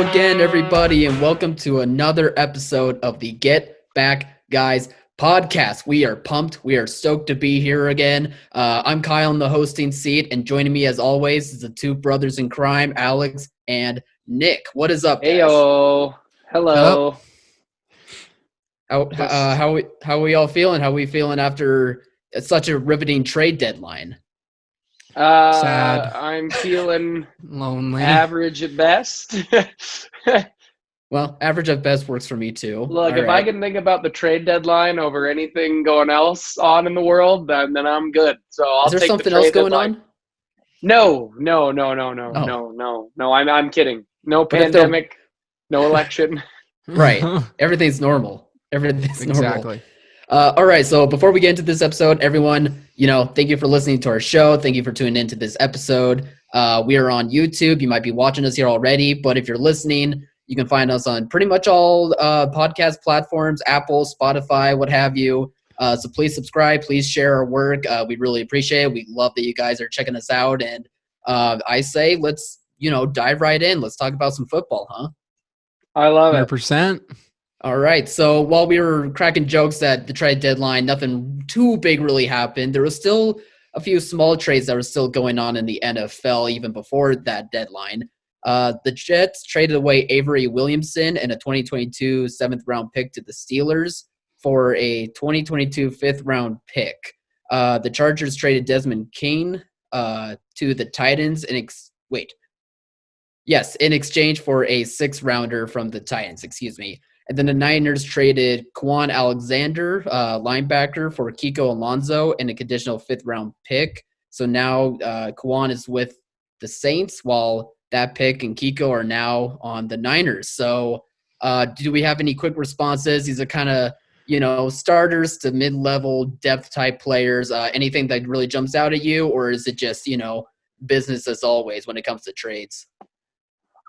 Hello again, everybody, and welcome to another episode of the Get Back Guys podcast. We are pumped. We are stoked to be here again. I'm Kyle in the hosting seat, and joining me as always is the two brothers in crime, Alex and Nick. What is up, guys? Heyo. Hello. How are we all feeling? How are we feeling after such a riveting trade deadline? Sad. I'm feeling Lonely. average at best. Well, average at best works for me too. Look, All if right. I can think about the trade deadline over anything going else on in the world, then I'm good. So I'll Is there take something the trade else going deadline. on? No. I'm kidding. No But if there- pandemic, no election. Right. Everything's normal. Everything's normal. Exactly. All right. So before we get into this episode, everyone, thank you for listening to our show. Thank you for tuning into this episode. We are on YouTube. You might be watching us here already, but if you're listening, you can find us on pretty much all podcast platforms, Apple, Spotify, what have you. So please subscribe. Please share our work. We really appreciate it. We love that you guys are checking us out. And I say, let's, dive right in. Let's talk about some football, huh? I love it. 100%. All right. So while we were cracking jokes at the trade deadline, nothing too big really happened. There was still a few small trades that were still going on in the NFL even before that deadline. The Jets traded away Avery Williamson and a 2022 7th-round pick to the Steelers for a 2022 5th-round pick. The Chargers traded Desmond King to the Titans in exchange for a 6th-rounder from the Titans, And then the Niners traded Quan Alexander, linebacker, for Kiko Alonso and a conditional 5th-round pick. So now Quan is with the Saints, while that pick and Kiko are now on the Niners. So do we have any quick responses? These are kind of, starters to mid-level depth-type players. Anything that really jumps out at you, or is it just, business as always when it comes to trades?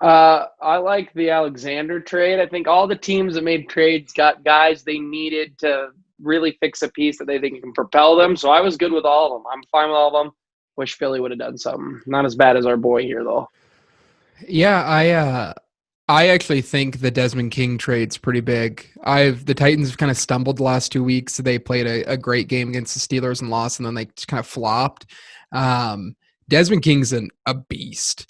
I like the Alexander trade. I think all the teams that made trades got guys they needed to really fix a piece that they think can propel them. So I was good with all of them. I'm fine with all of them. Wish Philly would have done something. Not as bad as our boy here, though. Yeah, I actually think the Desmond King trade's pretty big. The Titans have kind of stumbled the last 2 weeks. They played a great game against the Steelers and lost, and then they just kind of flopped. Desmond King's a beast.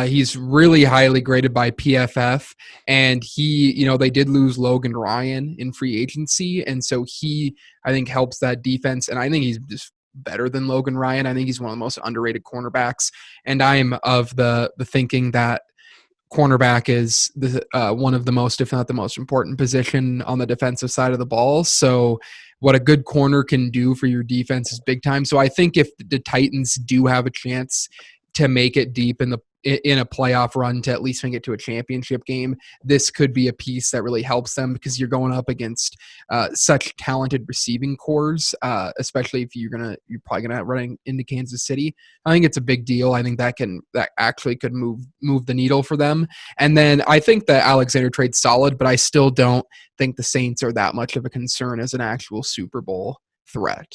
He's really highly graded by PFF, and they did lose Logan Ryan in free agency, and so he, I think, helps that defense, and I think he's just better than Logan Ryan. I think he's one of the most underrated cornerbacks, and I'm of the thinking that cornerback is one of the most, if not the most important position on the defensive side of the ball. So what a good corner can do for your defense is big time. So I think if the Titans do have a chance to make it deep in a playoff run, to at least make it to a championship game, this could be a piece that really helps them, because you're going up against such talented receiving cores, especially if you're probably gonna run into Kansas City. I think it's a big deal. I think that actually could move the needle for them. And then I think the Alexander trade's solid, but I still don't think the Saints are that much of a concern as an actual Super Bowl threat.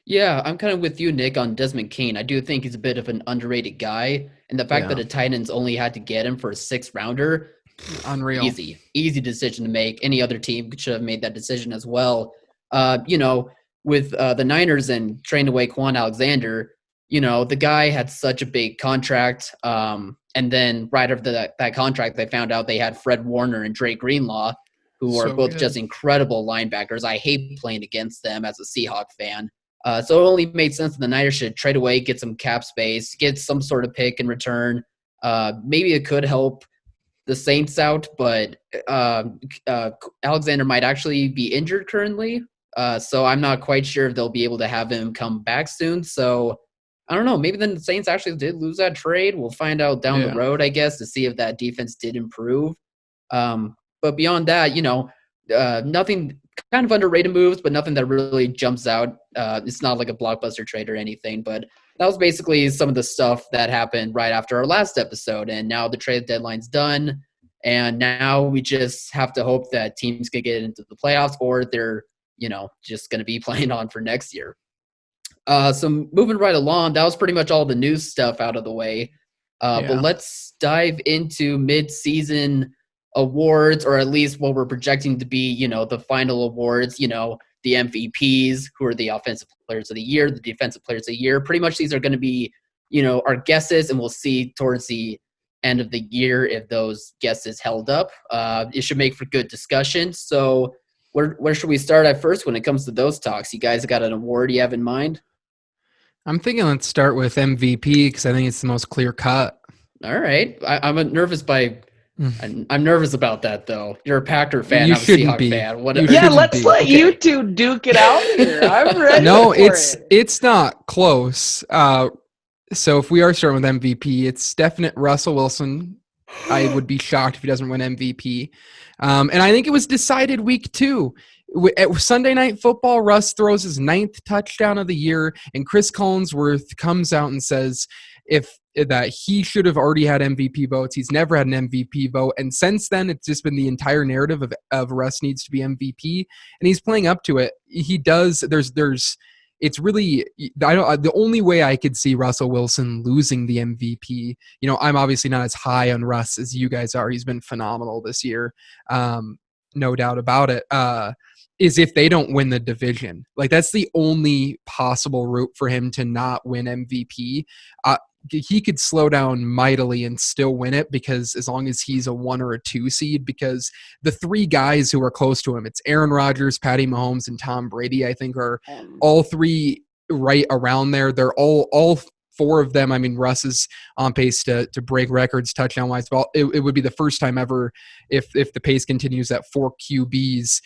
Yeah, I'm kind of with you, Nick, on Desmond King. I do think he's a bit of an underrated guy. And the fact that the Titans only had to get him for a 6th-rounder, unreal. Easy decision to make. Any other team should have made that decision as well. With the Niners and trading away Quan Alexander, the guy had such a big contract. And then right after that contract, they found out they had Fred Warner and Drake Greenlaw, who are both just incredible linebackers. I hate playing against them as a Seahawk fan. So it only made sense that the Niners should trade away, get some cap space, get some sort of pick in return. Maybe it could help the Saints out, but Alexander might actually be injured currently. So I'm not quite sure if they'll be able to have him come back soon. So I don't know. Maybe the Saints actually did lose that trade. We'll find out down the road, I guess, to see if that defense did improve. But beyond that, nothing, kind of underrated moves, but nothing that really jumps out. It's not like a blockbuster trade or anything, but that was basically some of the stuff that happened right after our last episode. And now the trade deadline's done. And now we just have to hope that teams can get into the playoffs, or they're, just going to be playing on for next year. So moving right along, that was pretty much all the news stuff out of the way. But let's dive into mid-season awards, or at least what we're projecting to be, the final awards, the MVPs, who are the offensive players of the year, the defensive players of the year. Pretty much these are going to be, our guesses, and we'll see towards the end of the year if those guesses held up. It should make for good discussion. So where should we start at first when it comes to those talks? You guys got an award you have in mind? I'm thinking let's start with MVP because I think it's the most clear cut. All right. I'm nervous about that, though. You're a Packer fan. You I'm a shouldn't Seahawks be. fan. Let's let you two duke it out here. I'm ready. No, it's not close. So if we are starting with MVP, it's definite Russell Wilson. I would be shocked if he doesn't win MVP. And I think it was decided week 2. At Sunday Night Football, Russ throws his 9th touchdown of the year, and Chris Collinsworth comes out and says that he should have already had MVP votes. He's never had an MVP vote, and since then, it's just been the entire narrative of Russ needs to be MVP, and he's playing up to it. He does. It's really, the only way I could see Russell Wilson losing the MVP, I'm obviously not as high on Russ as you guys are. He's been phenomenal this year. No doubt about it. Is if they don't win the division. Like, that's the only possible route for him to not win MVP. He could slow down mightily and still win it, because as long as he's a 1 or a 2 seed, because the 3 guys who are close to him, it's Aaron Rodgers, Patty Mahomes, and Tom Brady, I think are all 3 right around there. They're all 4 of them. I mean, Russ is on pace to break records touchdown wise. Well, it would be the first time ever if the pace continues that 4 QBs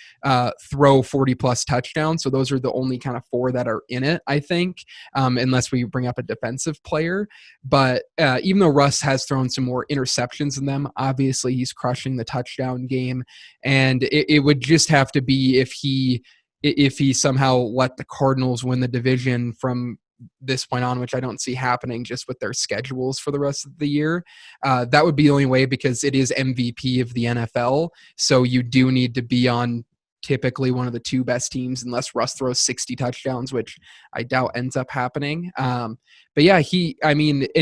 throw 40 plus touchdowns. So those are the only kind of 4 that are in it, I think, unless we bring up a defensive player. But even though Russ has thrown some more interceptions than them, obviously he's crushing the touchdown game. And it would just have to be if he somehow let the Cardinals win the division from this point on, which I don't see happening just with their schedules for the rest of the year. That would be the only way, because it is MVP of the NFL. So you do need to be on typically one of the 2 best teams, unless Russ throws 60 touchdowns, which I doubt ends up happening. But yeah,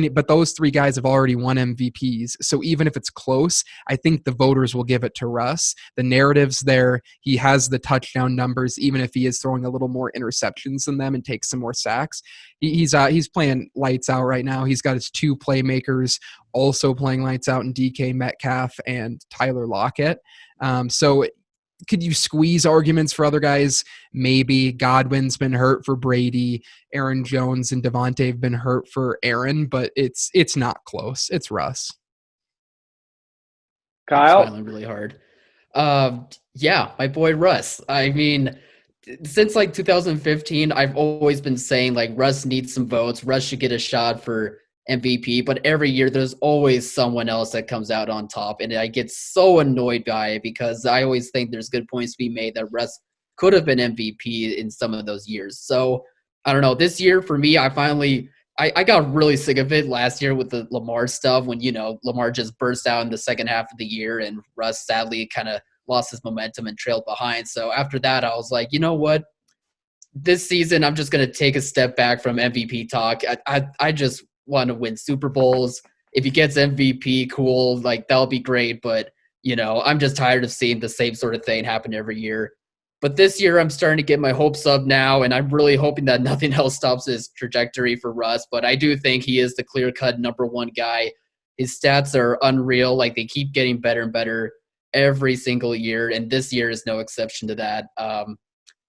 but those 3 guys have already won MVPs. So even if it's close, I think the voters will give it to Russ. The narrative's there. He has the touchdown numbers, even if he is throwing a little more interceptions than them and takes some more sacks. He's playing lights out right now. He's got his 2 playmakers also playing lights out in DK Metcalf and Tyler Lockett. So could you squeeze arguments for other guys? Maybe. Godwin's been hurt for Brady. Aaron Jones and Devonta have been hurt for Aaron, but it's not close. It's Russ. Kyle? I'm smiling really hard. Yeah, my boy Russ. I mean, since 2015, I've always been saying Russ needs some votes. Russ should get a shot for MVP, but every year there's always someone else that comes out on top, and I get so annoyed by it, because I always think there's good points to be made that Russ could have been MVP in some of those years. So I don't know. This year for me, I got really sick of it last year with the Lamar stuff, when Lamar just burst out in the second half of the year, and Russ sadly kind of lost his momentum and trailed behind. So after that, I was like, you know what? This season, I'm just going to take a step back from MVP talk. I just want to win Super Bowls. If he gets MVP, cool, that'll be great. But, I'm just tired of seeing the same sort of thing happen every year. But this year, I'm starting to get my hopes up now, and I'm really hoping that nothing else stops his trajectory for Russ. But I do think he is the clear-cut number 1 guy. His stats are unreal. They keep getting better and better every single year, and this year is no exception to that.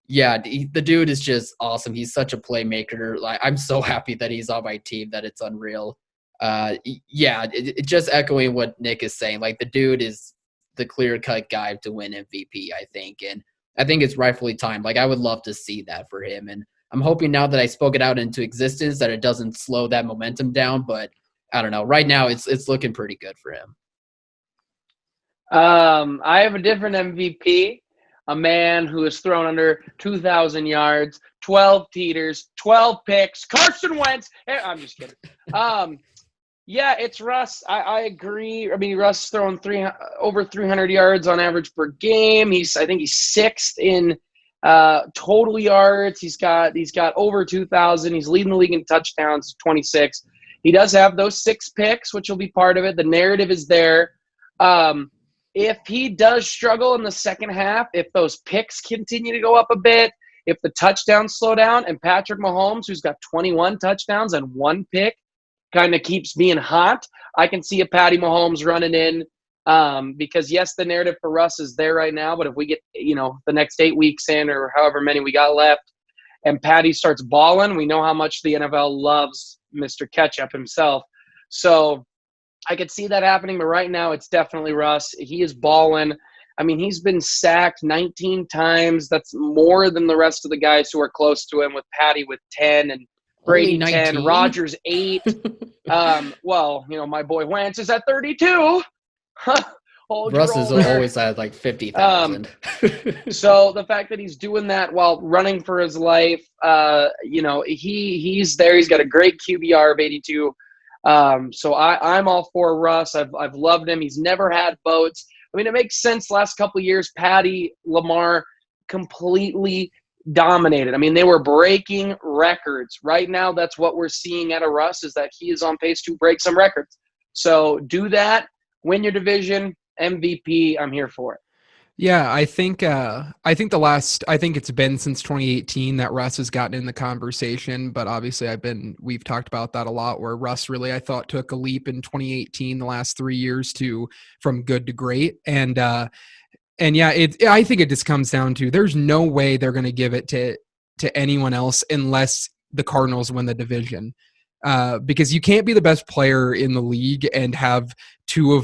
Yeah, the dude is just awesome. He's such a playmaker. I'm so happy that he's on my team that it's unreal. Just echoing what Nick is saying. The dude is the clear-cut guy to win MVP, I think. And I think it's rightfully timed. I would love to see that for him. And I'm hoping now that I spoke it out into existence that it doesn't slow that momentum down. But I don't know. Right now, it's looking pretty good for him. I have a different MVP. A man who has thrown under 2,000 yards, 12 teeters, 12 picks, Carson Wentz. I'm just kidding. It's Russ. I agree. I mean, Russ throwing over 300 yards on average per game. I think he's 6th in total yards. He's got over 2,000. He's leading the league in touchdowns, 26. He does have those 6 picks, which will be part of it. The narrative is there. If he does struggle in the second half, if those picks continue to go up a bit, if the touchdowns slow down, and Patrick Mahomes, who's got 21 touchdowns and 1 pick, kind of keeps being hot, I can see a Patty Mahomes running in. Because yes, the narrative for Russ is there right now, but if we get, the next 8 weeks in or however many we got left and Patty starts balling, we know how much the NFL loves Mr. Ketchup himself. So I could see that happening, but right now it's definitely Russ. He is balling. I mean, he's been sacked 19 times. That's more than the rest of the guys who are close to him, with Patty with 10 and Brady 10, Rodgers 8. My boy Wentz is at 32. Russ has always had like 50,000. So the fact that he's doing that while running for his life, he's there. He's got a great QBR of 82. So I'm all for Russ. I've loved him. He's never had boats. I mean, it makes sense. Last couple of years, Patty, Lamar completely dominated. I mean, they were breaking records. Right now, that's what we're seeing out of Russ, is that he is on pace to break some records. So do that, win your division, MVP. I'm here for it. Yeah, I think it's been since 2018 that Russ has gotten in the conversation, but obviously we've talked about that a lot, where Russ really, I thought, took a leap in 2018, the last 3 years from good to great. And yeah, I think it just comes down to, there's no way they're going to give it to anyone else unless the Cardinals win the division. Because you can't be the best player in the league and have two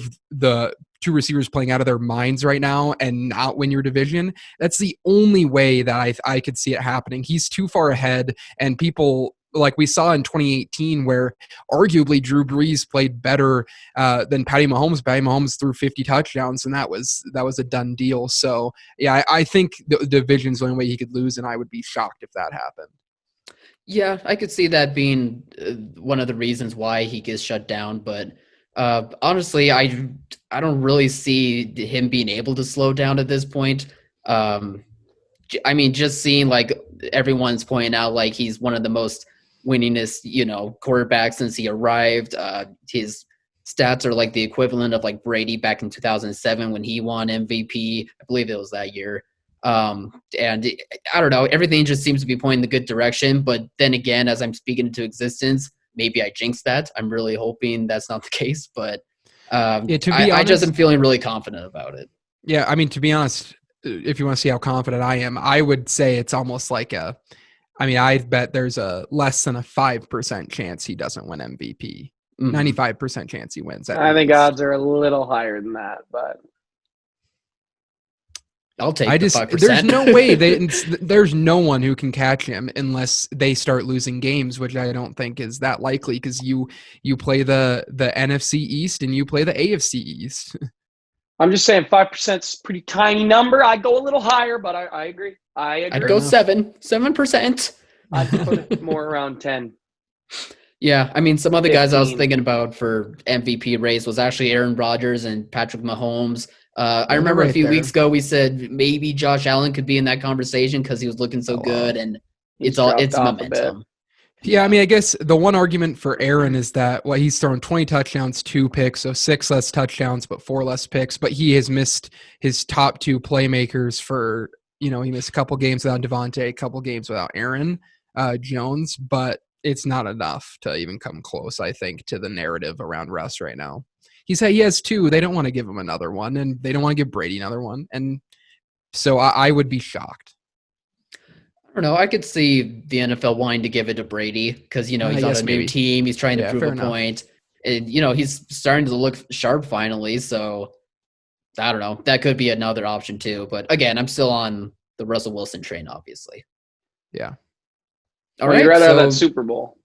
receivers playing out of their minds right now and not win your division. That's the only way that I could see it happening. He's too far ahead, and people, like we saw in 2018, where arguably Drew Brees played better than Patty Mahomes. Patty Mahomes threw 50 touchdowns, and that was a done deal. So yeah, I think the division's the only way he could lose, and I would be shocked if that happened. Yeah, I could see that being one of the reasons why he gets shut down, but honestly, I don't really see him being able to slow down at this point. I mean, just seeing like everyone's pointing out, like he's one of the most winningest, quarterbacks since he arrived. His stats are like the equivalent of like Brady back in 2007 when he won MVP. I believe it was that year. And I don't know, everything just seems to be pointing in the good direction. But then again, as I'm speaking into existence, maybe I jinxed that. I'm really hoping that's not the case, but I just am feeling really confident about it. Yeah, I mean, to be honest, if you want to see how confident I am, I would say it's almost like I bet there's a less than a 5% chance he doesn't win MVP. 95% chance he wins. I think odds are a little higher than that, but I'll take the 5%. There's no way there's no one who can catch him unless they start losing games, which I don't think is that likely, because you play the NFC East and you play the AFC East. I'm just saying 5% is a pretty tiny number. I'd go a little higher, but I agree. I'd go 7%. I'd put it more around 10. Yeah, I mean, some other 15. Guys I was thinking about for MVP race was actually Aaron Rodgers and Patrick Mahomes. I remember a few weeks ago we said maybe Josh Allen could be in that conversation because he was looking so good, and it's momentum. Yeah, I mean, I guess the one argument for Aaron is that he's thrown 20 touchdowns, 2 picks, so 6 less touchdowns, but 4 less picks. But he has missed his top 2 playmakers for, he missed a couple games without Devonta, a couple games without Aaron Jones, but it's not enough to even come close, I think, to the narrative around Russ right now. He has 2. They don't want to give him another one, and they don't want to give Brady another one. And so I would be shocked. I don't know. I could see the NFL wanting to give it to Brady because, he's on a new team. He's trying to prove a point. And, he's starting to look sharp finally. So, I don't know. That could be another option too. But, again, I'm still on the Russell Wilson train, obviously. Yeah. All right. You'd rather have that Super Bowl.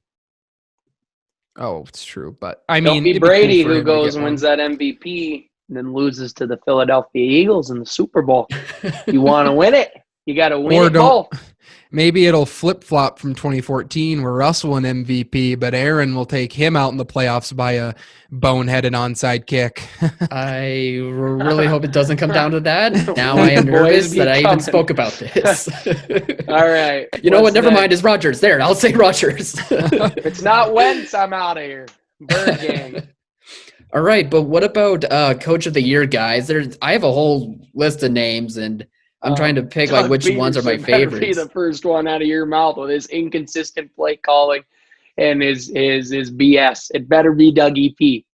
Oh, it's true, but I mean, don't be Brady who goes and wins that MVP and then loses to the Philadelphia Eagles in the Super Bowl. You want to win it, you got to win it both. Maybe it'll flip-flop from 2014 where Russell won MVP, but Aaron will take him out in the playoffs by a boneheaded onside kick. I really hope it doesn't come down to that. Now I am nervous that I even spoke about this. All right. You know what? Never mind. It's Rodgers. There, I'll say Rodgers. If it's not Wentz, I'm out of here. Bird gang. All right, but what about Coach of the Year, guys? I have a whole list of names, and I'm trying to pick like Doug which ones are my Peterson better be favorites. the first one out of your mouth with his inconsistent play calling and his BS. It better be Dougie P.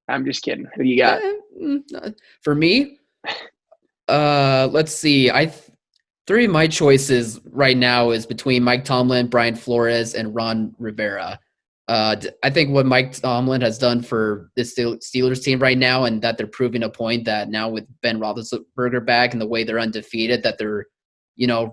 I'm just kidding. Who you got? For me, let's see. Three of my choices right now is between Mike Tomlin, Brian Flores, and Ron Rivera. I think what Mike Tomlin has done for the Steelers team right now, and that they're proving a point that now with Ben Roethlisberger back and the way they're undefeated, that they're,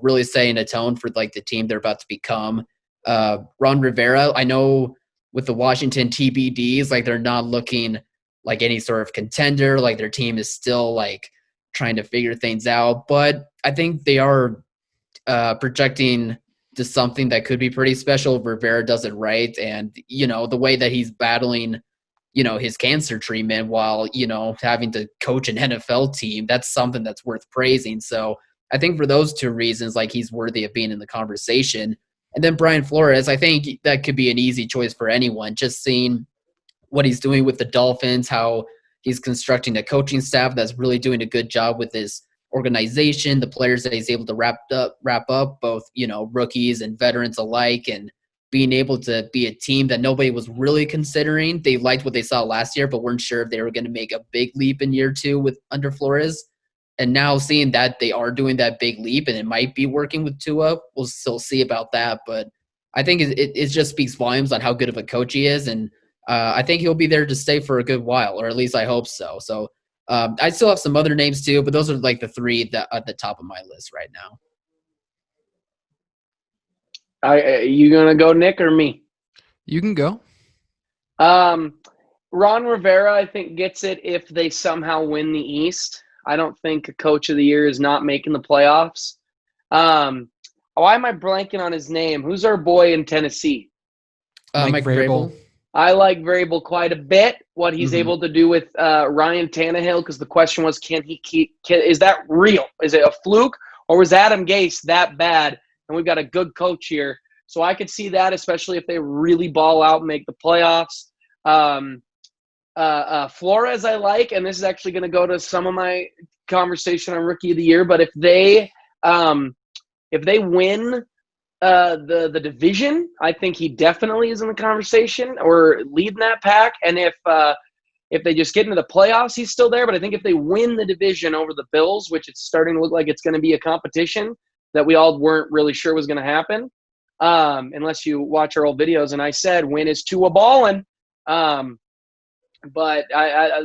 really setting a tone for like the team they're about to become. Ron Rivera, I know with the Washington TBDs, like they're not looking like any sort of contender, like their team is still like trying to figure things out, but I think they are projecting to something that could be pretty special if Rivera does it right. And, the way that he's battling, his cancer treatment while, having to coach an NFL team, that's something that's worth praising. So I think for those two reasons, like he's worthy of being in the conversation. And then Brian Flores, I think that could be an easy choice for anyone, just seeing what he's doing with the Dolphins, how he's constructing a coaching staff that's really doing a good job with his organization, the players that he's able to wrap up, both, rookies and veterans alike, and being able to be a team that nobody was really considering. They liked what they saw last year, but weren't sure if they were going to make a big leap in year two under Flores. And now seeing that they are doing that big leap and it might be working with Tua, we'll still see about that. But I think it just speaks volumes on how good of a coach he is. And I think he'll be there to stay for a good while, or at least I hope so. So I still have some other names too, but those are like the three that at the top of my list right now. You gonna go, Nick, or me? You can go. Ron Rivera, I think, gets it if they somehow win the East. I don't think a coach of the year is not making the playoffs. Why am I blanking on his name? Who's our boy in Tennessee? Mike Vrabel. I like Vrabel quite a bit. What he's able to do with Ryan Tannehill, because the question was, is that real? Is it a fluke, or was Adam Gase that bad? And we've got a good coach here, so I could see that, especially if they really ball out and make the playoffs. Flores, I like, and this is actually going to go to some of my conversation on Rookie of the Year. But if they win the division, I think he definitely is in the conversation or leading that pack. And if they just get into the playoffs, he's still there. But I think if they win the division over the Bills, which it's starting to look like it's going to be a competition that we all weren't really sure was going to happen, unless you watch our old videos. And I said, win is Tua ballin'. But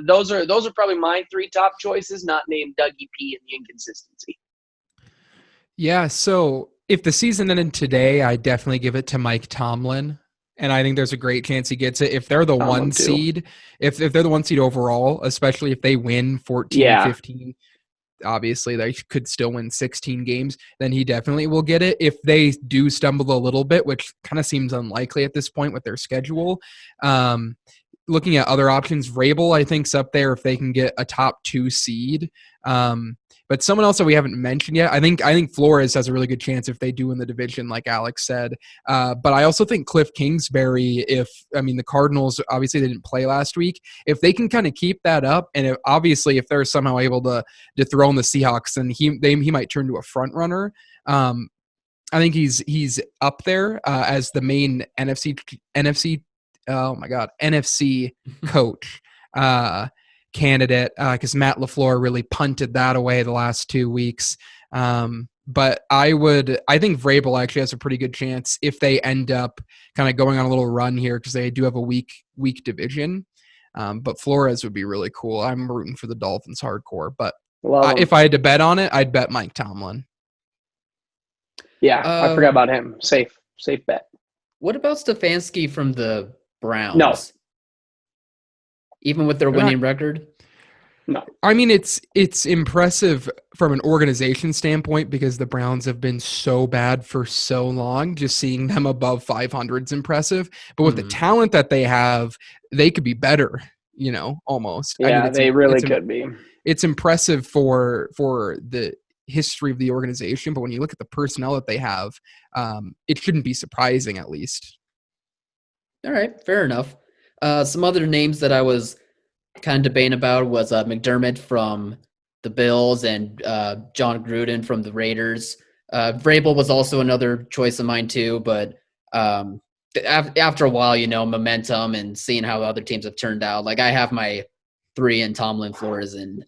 those are probably my three top choices, not named Dougie P and the inconsistency. Yeah, so if the season ended today, I definitely give it to Mike Tomlin, and I think there's a great chance he gets it. If they're the one seed, if they're the one seed overall, especially if they win 14, 15, obviously they could still win 16 games, then he definitely will get it. If they do stumble a little bit, which kind of seems unlikely at this point with their schedule, looking at other options, Vrabel, I think, is up there if they can get a top 2 seed. But someone else that we haven't mentioned yet, I think Flores has a really good chance if they do win the division, like Alex said. But I also think Cliff Kingsbury, the Cardinals, obviously they didn't play last week. If they can kind of keep that up, and if they're somehow able to dethrone the Seahawks, then he might turn to a front runner. I think he's up there as the main NFC coach candidate, because Matt LaFleur really punted that away the last 2 weeks. But I think Vrabel actually has a pretty good chance if they end up kind of going on a little run here, because they do have a weak division. But Flores would be really cool. I'm rooting for the Dolphins hardcore, but if I had to bet on it, I'd bet Mike Tomlin. Yeah, I forgot about him. Safe bet. What about Stefanski from the Browns? No. Even with their winning record? No. I mean, it's impressive from an organization standpoint because the Browns have been so bad for so long. Just seeing them above 500 is impressive. But with the talent that they have, they could be better, almost. Yeah, they really could be. It's impressive for the history of the organization, but when you look at the personnel that they have, it shouldn't be surprising, at least. All right, fair enough. Some other names that I was kind of debating about was McDermott from the Bills and John Gruden from the Raiders. Vrabel was also another choice of mine too, but after a while, momentum and seeing how other teams have turned out, like I have my 3 in Tomlin, Flores, and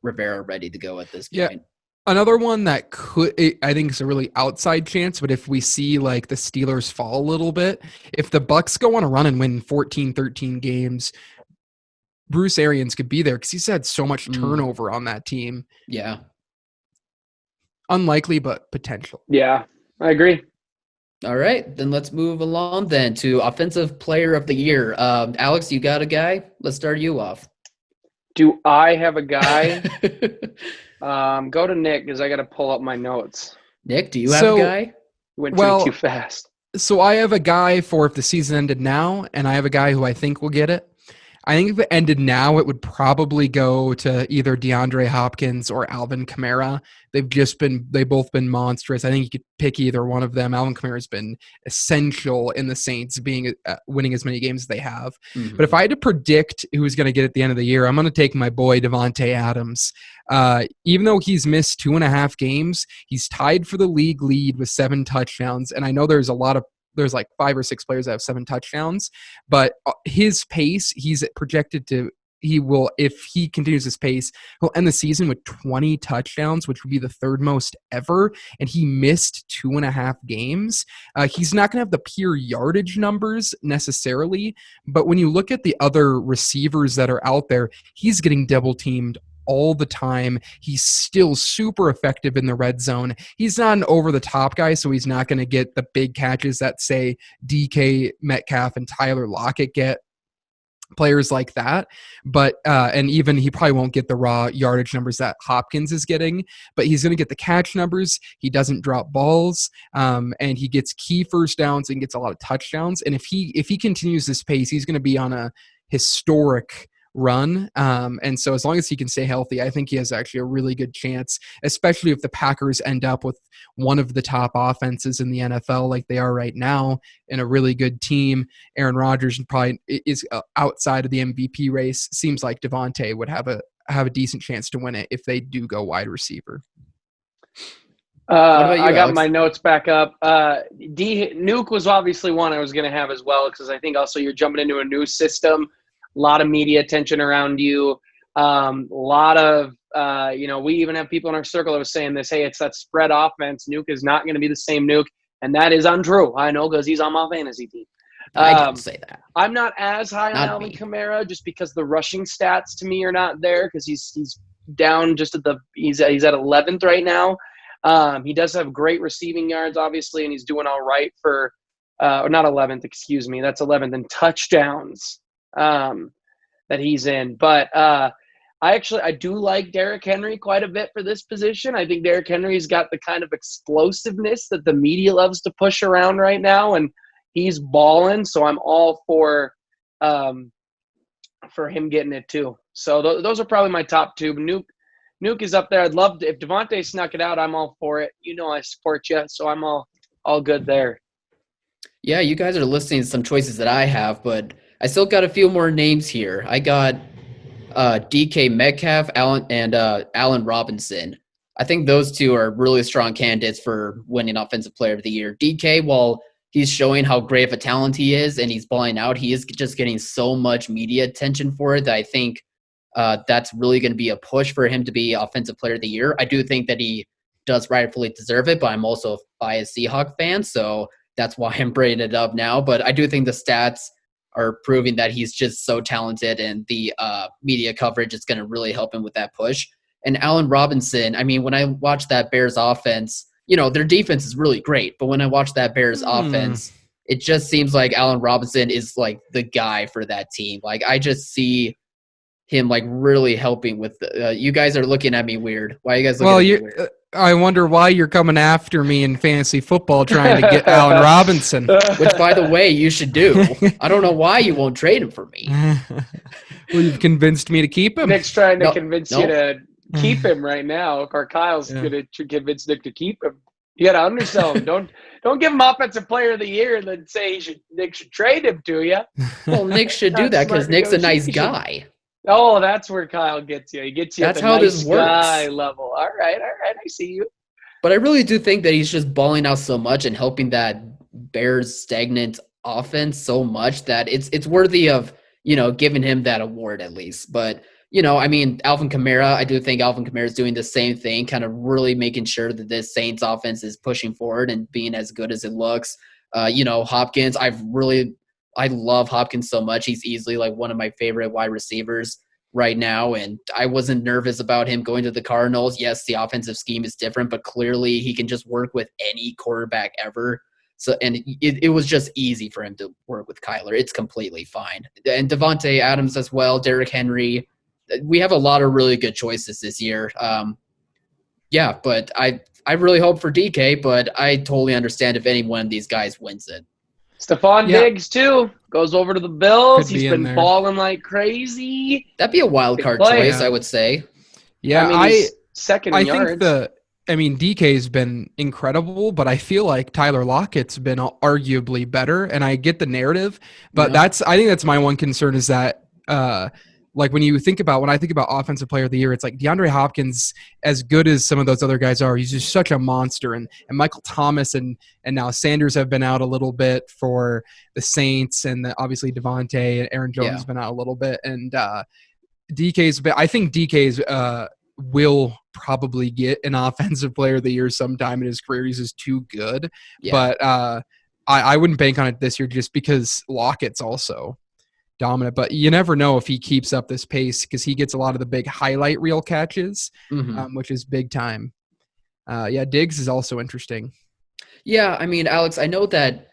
Rivera ready to go at this point. Another one that I think is a really outside chance, but if we see like the Steelers fall a little bit, if the Bucks go on a run and win 14, 13 games, Bruce Arians could be there because he's had so much turnover on that team. Yeah. Unlikely, but potential. Yeah, I agree. All right, then let's move along then to Offensive Player of the Year. Alex, you got a guy? Let's start you off. Do I have a guy? Go to Nick because I got to pull up my notes. Nick, do you have a guy? Went too fast. So I have a guy for if the season ended now, and I have a guy who I think will get it. I think if it ended now, it would probably go to either DeAndre Hopkins or Alvin Kamara. They've both been monstrous. I think you could pick either one of them. Alvin Kamara's been essential in the Saints winning as many games as they have. Mm-hmm. But if I had to predict who's going to get it at the end of the year, I'm going to take my boy Devonta Adams. Even though he's missed 2.5 games, he's tied for the league lead with 7 touchdowns. And I know there's like 5 or 6 players that have 7 touchdowns, but his pace, he's projected to, if he continues his pace, he'll end the season with 20 touchdowns, which would be the 3rd most ever. And he missed 2.5 games. He's not going to have the pure yardage numbers necessarily, but when you look at the other receivers that are out there, he's getting double teamed all the time. He's still super effective in the red zone. He's not an over-the-top guy, so he's not going to get the big catches that, say, DK Metcalf and Tyler Lockett get, players like that. But and even he probably won't get the raw yardage numbers that Hopkins is getting, but he's going to get the catch numbers. He doesn't drop balls, and he gets key first downs and gets a lot of touchdowns. And if he continues this pace, he's going to be on a historic run. And so as long as he can stay healthy, I think he has actually a really good chance, especially if the Packers end up with one of the top offenses in the NFL like they are right now and a really good team. Aaron Rodgers probably is outside of the MVP race. Seems like Devontae would have a decent chance to win it if they do go wide receiver. What about you, I got Alex? My notes back up. Nuke was obviously one I was going to have as well because I think also you're jumping into a new system. A lot of media attention around you. A lot of, we even have people in our circle that was saying this, hey, it's that spread offense. Nuke is not going to be the same Nuke. And that is untrue. I know because he's on my fantasy team. I didn't say that. I'm not as high on Alvin Kamara just because the rushing stats to me are not there because he's down just he's at 11th right now. He does have great receiving yards, obviously, and he's doing all right for or not 11th, excuse me. That's 11th in touchdowns. That he's in. But I do like Derrick Henry quite a bit for this position. I think Derrick Henry's got the kind of explosiveness that the media loves to push around right now, and he's balling. So I'm all for him getting it too. So those are probably my top 2. But Nuke is up there. I'd love to, if Devontae snuck it out, I'm all for it. I support you, so I'm all good there. Yeah, you guys are listing some choices that I have, but I still got a few more names here. I got DK Metcalf, Allen Robinson. I think those 2 are really strong candidates for winning Offensive Player of the Year. DK, while he's showing how great of a talent he is and he's balling out, he is just getting so much media attention for it that I think that's really going to be a push for him to be Offensive Player of the Year. I do think that he does rightfully deserve it, but I'm also a biased Seahawks fan, so that's why I'm bringing it up now. But I do think the stats are proving that he's just so talented, and the media coverage is going to really help him with that push. And Allen Robinson, I mean, when I watch that Bears offense, their defense is really great, but when I watch that Bears offense, it just seems like Allen Robinson is like the guy for that team. Like I just see him like really helping with you guys are looking at me weird. Why are you guys looking at me weird? I wonder why you're coming after me in fantasy football trying to get Allen Robinson. Which, by the way, you should do. I don't know why you won't trade him for me. Well, you've convinced me to keep him. Nick's trying to convince you to keep him right now. Or Kyle's going to convince Nick to keep him. You got to undersell him. Don't give him offensive player of the year and then say Nick should trade him to you. Well, Nick should do that because Nick's a nice guy. Oh, that's where Kyle gets you. He gets you that's at the how nice this works. Guy level. All right. I see you. But I really do think that he's just balling out so much and helping that Bears stagnant offense so much that it's worthy of, giving him that award at least. But, Alvin Kamara, I do think Alvin Kamara is doing the same thing, kind of really making sure that this Saints offense is pushing forward and being as good as it looks. Hopkins, I love Hopkins so much. He's easily like one of my favorite wide receivers right now, and I wasn't nervous about him going to the Cardinals. Yes, the offensive scheme is different, but clearly he can just work with any quarterback ever. So, and it was just easy for him to work with Kyler. It's completely fine. And Devonta Adams as well, Derrick Henry. We have a lot of really good choices this year. But I really hope for DK, but I totally understand if any one of these guys wins it. Stephon Diggs, too, goes over to the Bills. He's been balling like crazy. That'd be a wild card choice, I would say. Yeah, he's second in yards. DK's been incredible, but I feel like Tyler Lockett's been arguably better, and I get the narrative, but I think that's my one concern is that when I think about offensive player of the year, it's like DeAndre Hopkins, as good as some of those other guys are, he's just such a monster. And Michael Thomas and now Sanders have been out a little bit for the Saints, and obviously Devontae and Aaron Jones has been out a little bit. And I think DK's will probably get an offensive player of the year sometime in his career. He's just too good. Yeah. But I wouldn't bank on it this year just because Lockett's also dominant, but you never know if he keeps up this pace because he gets a lot of the big highlight reel catches, which is big time. Diggs is also interesting. Yeah, Alex, I know that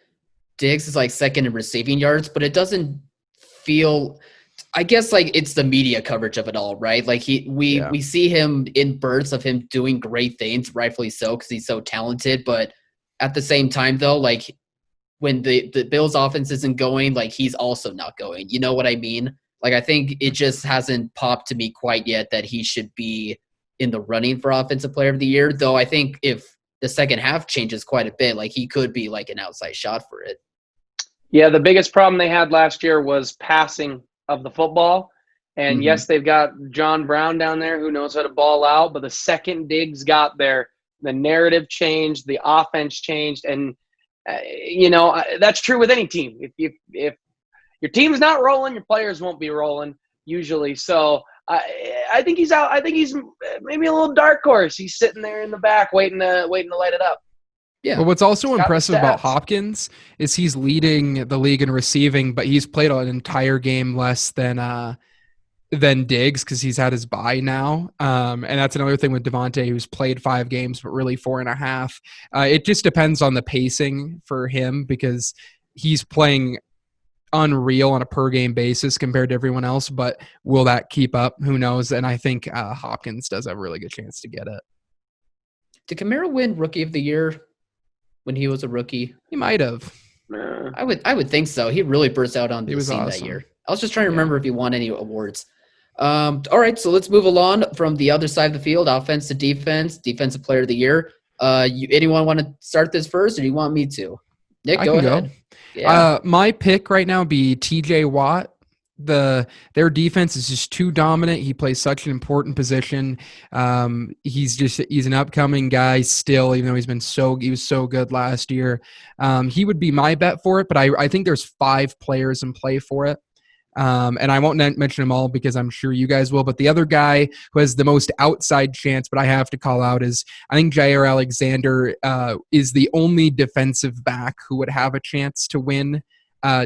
Diggs is like second in receiving yards, but it doesn't feel – I guess like it's the media coverage of it all, right? Like we see him in bursts of him doing great things, rightfully so, because he's so talented. But at the same time, though, like when the Bills offense isn't going, like he's also not going. You know what I mean? Like I think it just hasn't popped to me quite yet that he should be in the running for Offensive Player of the Year. Though I think if the second half changes quite a bit, like he could be like an outside shot for it. Yeah, the biggest problem they had last year was passing of the football. And yes, they've got John Brown down there who knows how to ball out, but the second Diggs got there, the narrative changed, the offense changed, and that's true with any team. If your team's not rolling, your players won't be rolling usually. So I think he's out. I think he's maybe a little dark horse. He's sitting there in the back waiting to light it up. Yeah. But what's also impressive about Hopkins is he's leading the league in receiving, but he's played an entire game less than Diggs because he's had his bye now. And that's another thing with Devontae, who's played 5 games, but really 4.5. It just depends on the pacing for him because he's playing unreal on a per game basis compared to everyone else. But will that keep up? Who knows? And I think Hopkins does have a really good chance to get it. Did Camaro win Rookie of the Year when he was a rookie? He might have. I would think so. He really burst out on the scene awesome. That year. I was just trying to remember if he won any awards. All right, so let's move along from the other side of the field, offense to defense, defensive player of the year. Anyone want to start this first, or do you want me to? Nick, go ahead. Yeah. My pick right now would be TJ Watt. Their defense is just too dominant. He plays such an important position. He's an upcoming guy still, even though he was so good last year. He would be my bet for it, but I think there's 5 players in play for it. And I won't mention them all because I'm sure you guys will, but the other guy who has the most outside chance, but I have to call out, is I think Jair Alexander is the only defensive back who would have a chance to win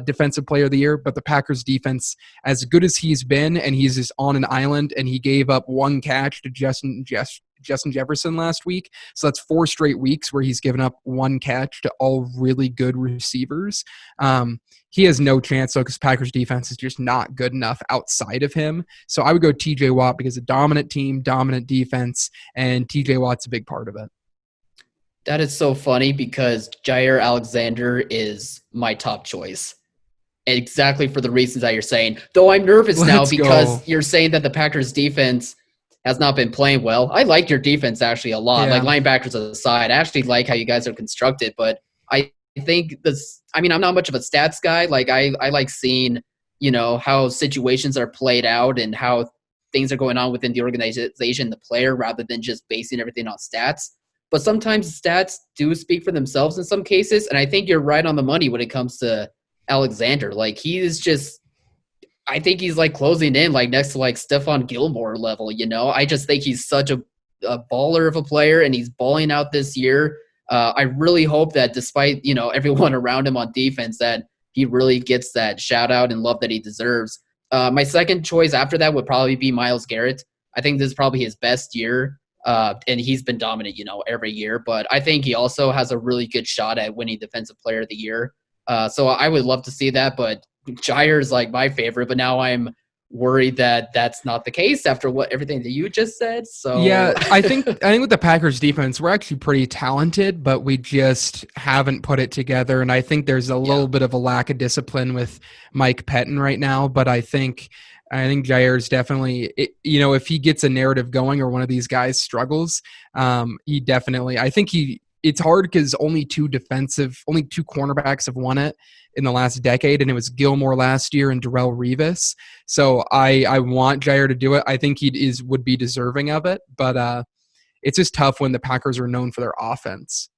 defensive player of the year. But the Packers defense, as good as he's been, and he's just on an island, and he gave up 1 catch to Justin Jefferson last week. So that's 4 straight weeks where he's given up 1 catch to all really good receivers. He has no chance, though, because Packers defense is just not good enough outside of him. So I would go TJ Watt because a dominant team, dominant defense, and TJ Watt's a big part of it. That is so funny because Jair Alexander is my top choice. Exactly for the reasons that you're saying. Though I'm nervous now because you're saying that the Packers defense has not been playing well. I like your defense actually a lot. Yeah. Like linebackers aside, I actually like how you guys are constructed, but I think I'm not much of a stats guy. Like I like seeing, how situations are played out and how things are going on within the organization, the player, rather than just basing everything on stats. But sometimes stats do speak for themselves in some cases. And I think you're right on the money when it comes to Alexander. Like I think he's like closing in like next to like Stephon Gilmore level, I just think he's such a baller of a player and he's balling out this year. I really hope that despite, everyone around him on defense, that he really gets that shout out and love that he deserves. My second choice after that would probably be Myles Garrett. I think this is probably his best year. And he's been dominant, every year. But I think he also has a really good shot at winning Defensive Player of the Year. So I would love to see that. But Jair is like my favorite. But now I'm worried that that's not the case after everything that you just said. So yeah, I think with the Packers defense, we're actually pretty talented, but we just haven't put it together. And I think there's a little bit of a lack of discipline with Mike Pettin right now. But I think Jair's definitely, if he gets a narrative going or one of these guys struggles, he definitely, it's hard because only two cornerbacks have won it in the last decade, and it was Gilmore last year and Darrelle Revis. So I want Jair to do it. I think he would be deserving of it, but it's just tough when the Packers are known for their offense.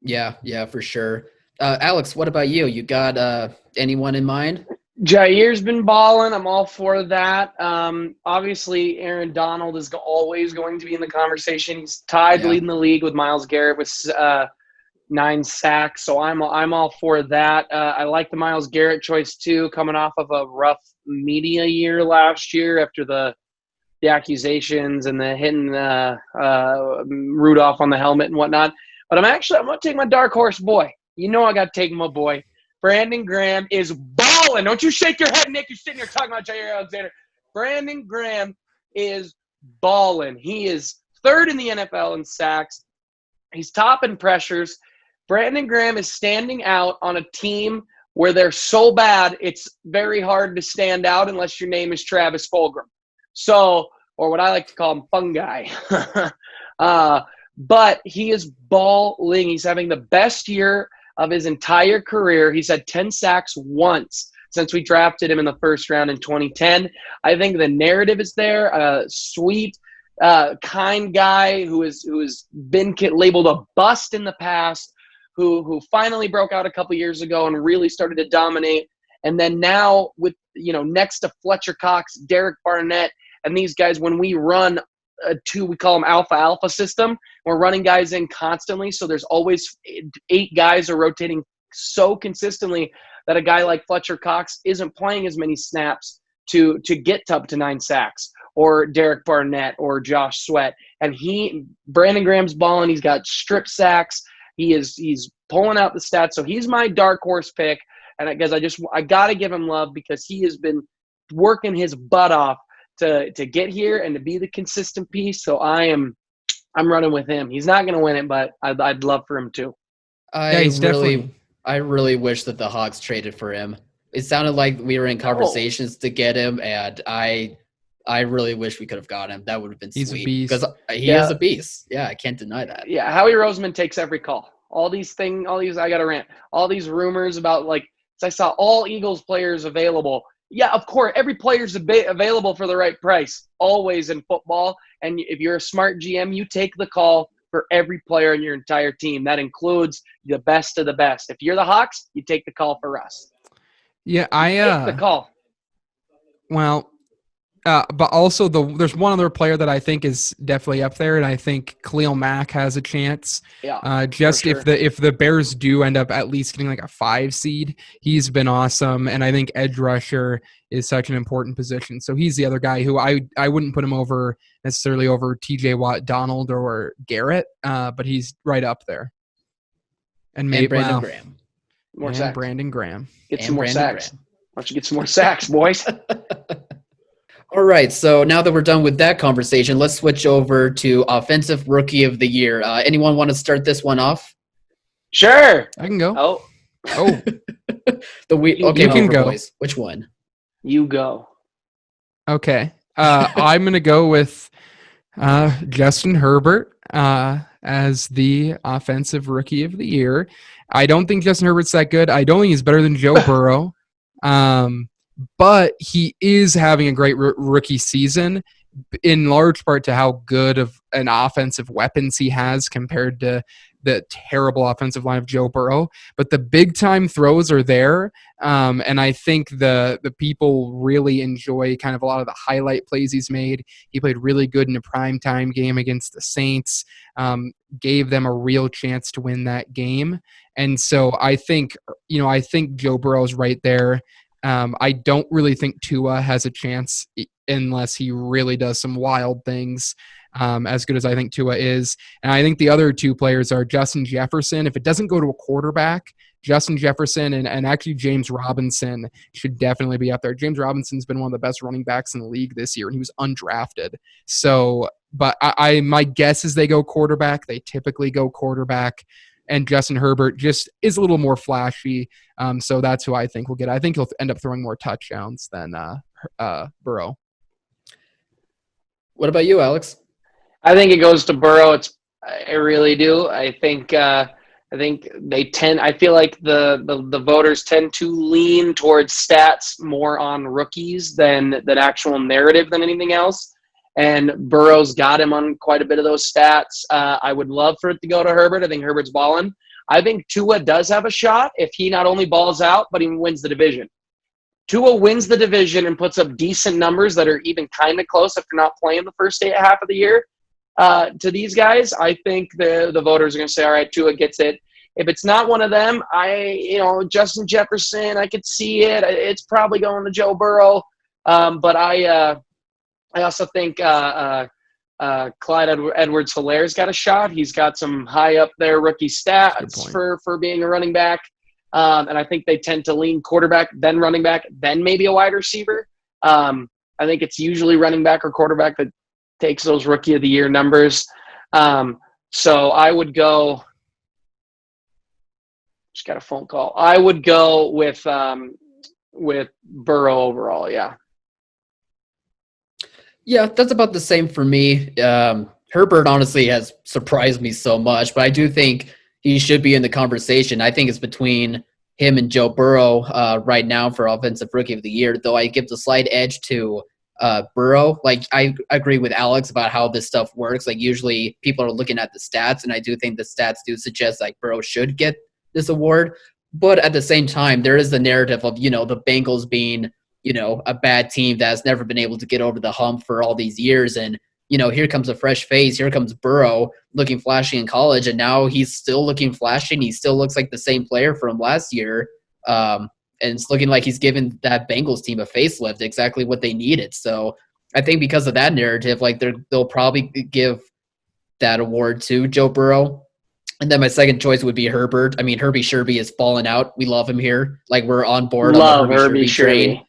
Yeah, for sure. Alex, what about you? You got anyone in mind? Jair's been balling. I'm all for that. Obviously, Aaron Donald is always going to be in the conversation. He's tied leading the league with Myles Garrett with 9 sacks. So I'm all for that. I like the Myles Garrett choice too, coming off of a rough media year last year after the accusations and the hitting Rudolph on the helmet and whatnot. But I'm going to take my dark horse boy. I got to take my boy. Brandon Graham is balling. Don't you shake your head, Nick. You're sitting here talking about Jair Alexander. Brandon Graham is balling. He is third in the NFL in sacks. He's top in pressures. Brandon Graham is standing out on a team where they're so bad, it's very hard to stand out unless your name is Travis Fulgham. So, or what I like to call him, fungi. But he is balling. He's having the best year of his entire career. He's had 10 sacks once since we drafted him in the first round in 2010. I think the narrative is there. Sweet, kind guy who has been labeled a bust in the past, who finally broke out a couple years ago and really started to dominate. And then now with, next to Fletcher Cox, Derek Barnett, and these guys, when we run we call them alpha system. We're running guys in constantly. So there's always 8 guys are rotating so consistently that a guy like Fletcher Cox isn't playing as many snaps to get up to 9 sacks, or Derek Barnett or Josh Sweat. And Brandon Graham's balling. He's got strip sacks. He's pulling out the stats. So he's my dark horse pick. And I guess I got to give him love because he has been working his butt off to get here and to be the consistent piece. So I'm running with him. He's not going to win it, but I'd love for him to. I really wish that the Hawks traded for him. It sounded like we were in conversations to get him, and I really wish we could have got him. That would have been He's sweet. a beast. Because he is a beast. Yeah, I can't deny that. Yeah, Howie Roseman takes every call. I got to rant. All these rumors about I saw all Eagles players available. Yeah, of course, every player's available for the right price, always in football. And if you're a smart GM, you take the call for every player in your entire team. That includes the best of the best. If you're the Hawks, you take the call for us. Yeah, take the call. Well, but also there's one other player that I think is definitely up there, and I think Khalil Mack has a chance. Yeah. If the Bears do end up at least getting like a 5 seed, he's been awesome, and I think edge rusher is such an important position. So he's the other guy who I wouldn't put him necessarily over T.J. Watt, Donald, or Garrett, but he's right up there. And maybe Brandon Graham. More sacks. Brandon Graham. Get some more sacks. Why don't you get some more sacks, boys? All right, so now that we're done with that conversation, let's switch over to Offensive Rookie of the Year. Anyone want to start this one off? Sure. I can go. Oh. You can go. Boys. Which one? You go. Okay. I'm going to go with Justin Herbert as the offensive rookie of the year. I don't think Justin Herbert's that good. I don't think he's better than Joe Burrow. But he is having a great rookie season, in large part to how good of an offensive weapons he has compared to the terrible offensive line of Joe Burrow. But the big time throws are there. And I think the people really enjoy kind of a lot of the highlight plays he's made. He played really good in a primetime game against the Saints, gave them a real chance to win that game. And so I think Joe Burrow's right there. I don't really think Tua has a chance unless he really does some wild things, as good as I think Tua is. And I think the other two players are Justin Jefferson. If it doesn't go to a quarterback, Justin Jefferson and actually James Robinson should definitely be up there. James Robinson's been one of the best running backs in the league this year, and he was undrafted. So, but my guess is they go quarterback. They typically go quarterback. And Justin Herbert just is a little more flashy. So that's who I think will get. I think he'll end up throwing more touchdowns than Burrow. What about you, Alex? I think it goes to Burrow. I really do. I think they tend. I feel like the voters tend to lean towards stats more on rookies than actual narrative than anything else. And Burrow's got him on quite a bit of those stats. I would love for it to go to Herbert. I think Herbert's balling. I think Tua does have a shot if he not only balls out, but he wins the division. Tua wins the division and puts up decent numbers that are even kind of close if you're not playing the first half of the year. To these guys, I think the voters are going to say, all right, Tua gets it. If it's not one of them, Justin Jefferson, I could see it. It's probably going to Joe Burrow. But I also think Clyde Edwards-Hilaire's got a shot. He's got some high up there rookie stats for being a running back. And I think they tend to lean quarterback, then running back, then maybe a wide receiver. I think it's usually running back or quarterback that takes those rookie of the year numbers. So I would go – just got a phone call. I would go with Burrow overall, yeah. Yeah, that's about the same for me. Herbert honestly has surprised me so much, but I do think he should be in the conversation. I think it's between him and Joe Burrow right now for Offensive Rookie of the Year, though I give the slight edge to Burrow. Like, I agree with Alex about how this stuff works. Like, usually people are looking at the stats, and I do think the stats do suggest like Burrow should get this award. But at the same time, there is the narrative of, the Bengals being a bad team that has never been able to get over the hump for all these years. And, here comes a fresh face. Here comes Burrow looking flashy in college. And now he's still looking flashy, and he still looks like the same player from last year. And it's looking like he's given that Bengals team a facelift, exactly what they needed. So I think because of that narrative, like they'll probably give that award to Joe Burrow. And then my second choice would be Herbert. I mean, Herbie Sherby is falling out. We love him here. Like, we're on board on the Herbie Sherby train.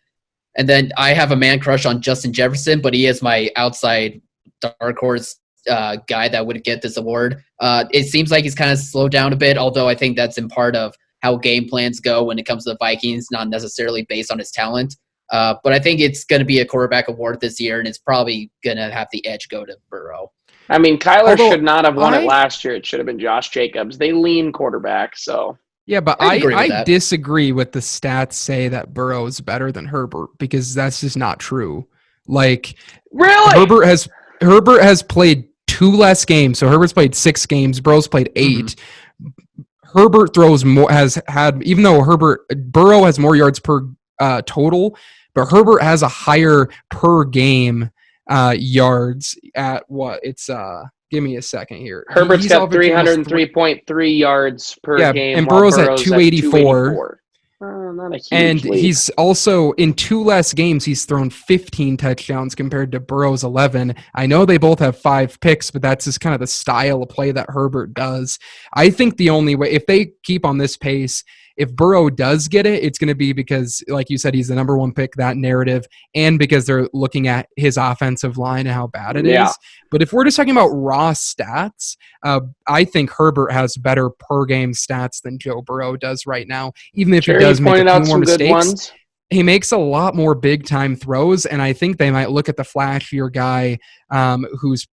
And then I have a man crush on Justin Jefferson, but he is my outside dark horse guy that would get this award. It seems like he's kind of slowed down a bit, although I think that's in part of how game plans go when it comes to the Vikings, not necessarily based on his talent. But I think it's going to be a quarterback award this year, and it's probably going to have the edge go to Burrow. I mean, Kyler should not have won it last year. It should have been Josh Jacobs. They lean quarterback, so... Yeah, but I disagree with the stats say that Burrow is better than Herbert, because that's just not true. Like, really? Herbert has played 2 less games. So Herbert's played 6 games. Burrow's played 8. Mm-hmm. Herbert throws more, even though Burrow has more yards per total, but Herbert has a higher per game yards at what? It's give me a second here. Herbert's got 303.3 yards per game. And Burrow's at 284. Not a huge and lead. He's also, in 2 less games, he's thrown 15 touchdowns compared to Burrow's 11. I know they both have 5 picks, but that's just kind of the style of play that Herbert does. I think the only way, if they keep on this pace, if Burrow does get it, it's going to be because, like you said, he's the number 1 pick, that narrative, and because they're looking at his offensive line and how bad it is. But if we're just talking about raw stats, I think Herbert has better per game stats than Joe Burrow does right now, even if he does make a few more mistakes. He makes a lot more big-time throws, and I think they might look at the flashier guy who's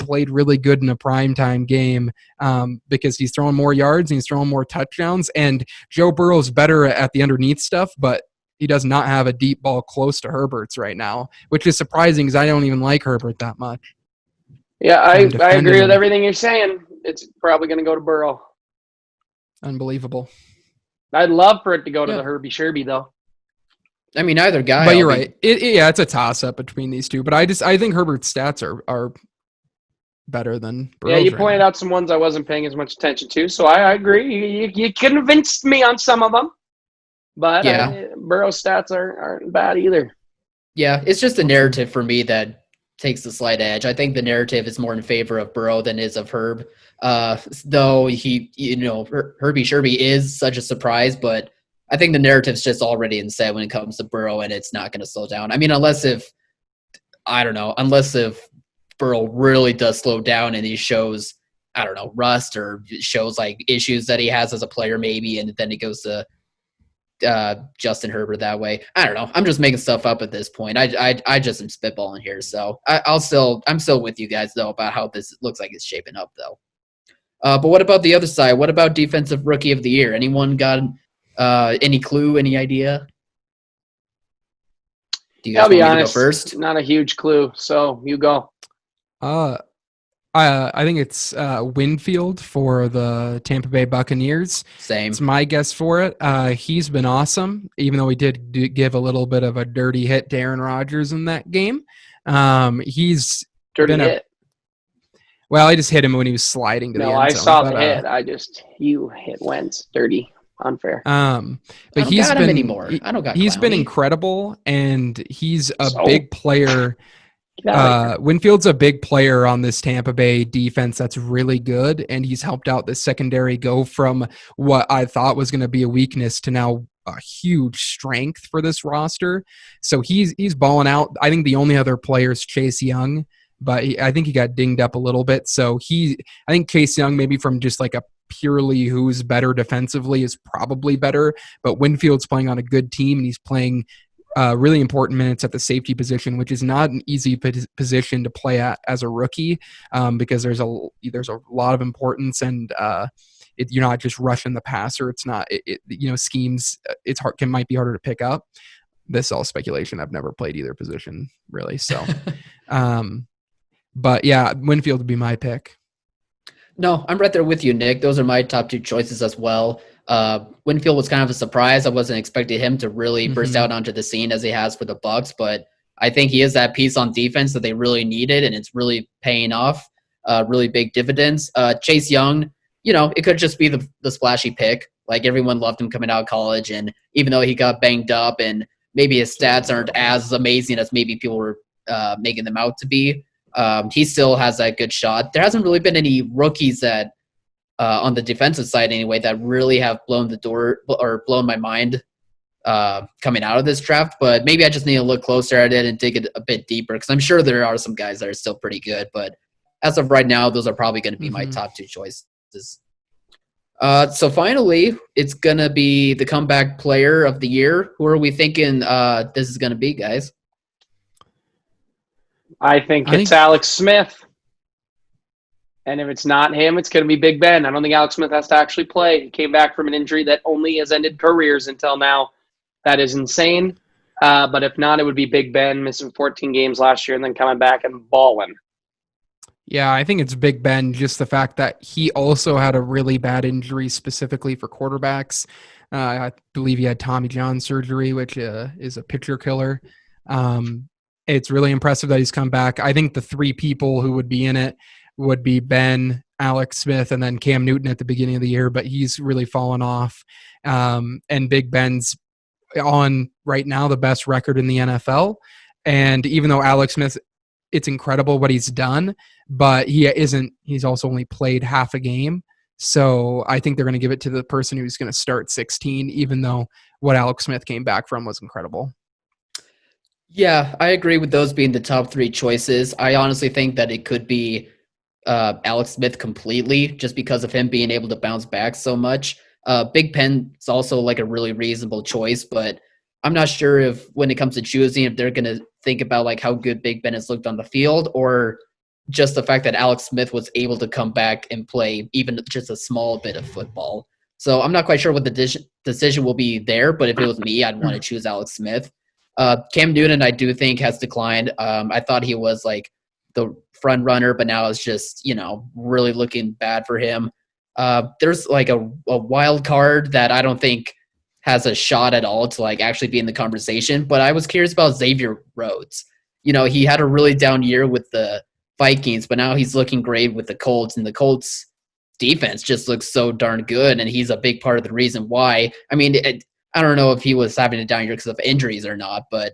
played really good in a primetime game because he's throwing more yards and he's throwing more touchdowns. And Joe Burrow's better at the underneath stuff, but he does not have a deep ball close to Herbert's right now, which is surprising because I don't even like Herbert that much. Yeah, I agree with everything you're saying. It's probably going to go to Burrow. Unbelievable. I'd love for it to go to the Herbie Sherby, though. I mean, either guy. But you're right. It's a toss-up between these two. But I think Herbert's stats are better than Burrow's. Yeah, you pointed out some ones I wasn't paying as much attention to, so I agree. You convinced me on some of them. But Burrow's stats aren't bad either. Yeah, it's just the narrative for me that takes the slight edge. I think the narrative is more in favor of Burrow than is of Herb. Though Herbie Sherby is such a surprise, but I think the narrative's just already in set when it comes to Burrow, and it's not going to slow down. I mean, unless if Burrow really does slow down and he shows, rust or shows like issues that he has as a player maybe, and then he goes to Justin Herbert that way. I don't know. I'm just making stuff up at this point. I just am spitballing here. So I'm still with you guys though about how this looks like it's shaping up though. But what about the other side? What about defensive rookie of the year? Anyone got any clue, any idea? Do you guys I'll be want me honest, to go first? Not a huge clue. So you go. I think it's Winfield for the Tampa Bay Buccaneers. Same. It's my guess for it. He's been awesome, even though he did give a little bit of a dirty hit to Aaron Rodgers in that game. He's dirty hit. Well, I just hit him when he was sliding to the end zone. No, I saw the hit. You hit Wentz. Dirty. Unfair. But he's been anymore. He's been incredible, and he's a big player. Winfield's a big player on this Tampa Bay defense that's really good, and he's helped out the secondary go from what I thought was going to be a weakness to now a huge strength for this roster. So he's balling out. I think the only other player is Chase Young, but I think he got dinged up a little bit. So I think Chase Young, maybe from just like a purely who's better defensively, is probably better, but Winfield's playing on a good team, and he's playing really important minutes at the safety position, which is not an easy position to play at as a rookie, because there's a lot of importance, and you're not just rushing the passer. It's not schemes. Might be harder to pick up. This is all speculation. I've never played either position really, so but yeah, Winfield would be my pick. No, I'm right there with you, Nick. Those are my top two choices as well. Winfield was kind of a surprise. I wasn't expecting him to really burst out onto the scene as he has for the Bucs, but I think he is that piece on defense that they really needed, and it's really paying off. Really big dividends. Chase Young, it could just be the splashy pick. Like everyone loved him coming out of college, and even though he got banged up and maybe his stats aren't as amazing as maybe people were making them out to be, he still has that good shot. There hasn't really been any rookies that on the defensive side anyway that really have blown the door or blown my mind coming out of this draft, but maybe I just need to look closer at it and dig it a bit deeper, because I'm sure there are some guys that are still pretty good, but as of right now, those are probably going to be my top two choices. So finally, it's going to be the comeback player of the year. Who are we thinking this is going to be, guys? I think it's Alex Smith. And if it's not him, it's going to be Big Ben. I don't think Alex Smith has to actually play. He came back from an injury that only has ended careers until now. That is insane. But if not, it would be Big Ben missing 14 games last year and then coming back and balling. Yeah, I think it's Big Ben, just the fact that he also had a really bad injury specifically for quarterbacks. I believe he had Tommy John surgery, which is a picture killer. It's really impressive that he's come back. I think the three people who would be in it would be Ben, Alex Smith, and then Cam Newton at the beginning of the year, but he's really fallen off. And Big Ben's on right now the best record in the NFL. And even though Alex Smith, it's incredible what he's done, but he's also only played half a game. So I think they're going to give it to the person who's going to start 16, even though what Alex Smith came back from was incredible. Yeah, I agree with those being the top three choices. I honestly think that it could be Alex Smith completely, just because of him being able to bounce back so much. Big Ben's also like a really reasonable choice, but I'm not sure if when it comes to choosing, if they're going to think about like how good Big Ben has looked on the field, or just the fact that Alex Smith was able to come back and play even just a small bit of football. So I'm not quite sure what the decision will be there, but if it was me, I'd want to choose Alex Smith. Cam Newton, I do think, has declined. I thought he was like the front runner, but now it's just, really looking bad for him. There's like a wild card that I don't think has a shot at all to like actually be in the conversation, but I was curious about Xavier Rhodes. He had a really down year with the Vikings, but now he's looking great with the Colts, and the Colts defense just looks so darn good, and he's a big part of the reason why. I mean, I don't know if he was having a down year because of injuries or not, but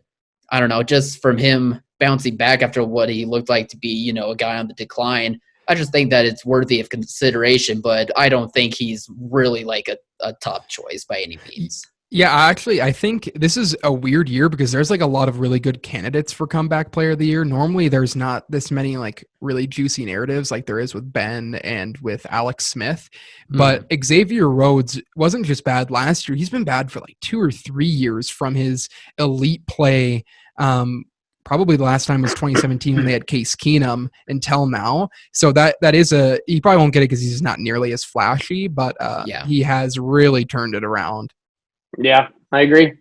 I don't know, just from him bouncing back after what he looked like to be, a guy on the decline, I just think that it's worthy of consideration, but I don't think he's really like a top choice by any means. Yeah, actually, I think this is a weird year because there's like a lot of really good candidates for comeback player of the year. Normally, there's not this many like really juicy narratives like there is with Ben and with Alex Smith. But Xavier Rhodes wasn't just bad last year. He's been bad for like 2 or 3 years from his elite play. Probably the last time was 2017 when they had Case Keenum until now. So that is he probably won't get it because he's not nearly as flashy, but he has really turned it around. Yeah, I agree.